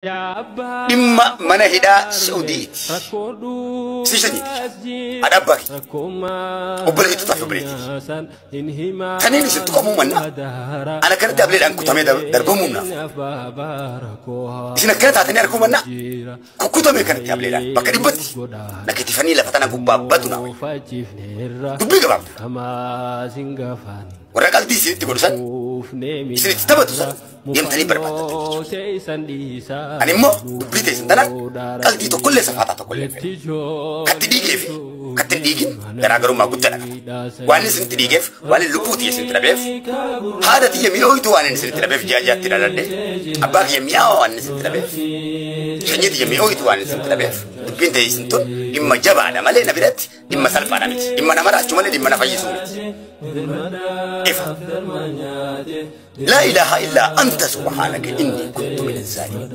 Dhimma mana hidhaa Saa'udiiti. Siisaniiti. Haadha abbaa kee. Obboleettii taaf obboleettii. Kanneen isitti qoomuu manna. Ana kanatti ableedhaan kutamee darbamuun naaf. Isin akkana taatanii arguu manna. Kukkutamee kanatti ableedhaan bakka dhibbatti. Nakkitifanii lafa tana gubbaa badu naa. Dubbii gabaabdu. Warra qalbii isinitti godhusan. Isinitti taphatu san. Deemtanii barbaaddatanii jechuudha. Ani immoo dubbii teessan tanaan qalbii tokkollee safaataa tokkollee fedha. Katti dhiigeef katti hin dhiigin garaagarummaa guddaa dha. Waan isinitti dhiigeef waan lubbuu tiyya isinitti dhabeef haadha tiyya mi'ooyitu waan isinitti dhabeef jaajaatti dhaladhe abbaa kiyya mi'aawa waan isinitti dhabeef shanyii tiyya mi'ooyitu waan isinitti dhabeef dubbiin teessan tun dhimma jabaadha malee na biratti dhimma salphaadha miti dhimma nama raachuu malee dhimma na fayyisuu miti. Ifa. لا إله إلا أنت سبحانك إني كنت من الظالمين.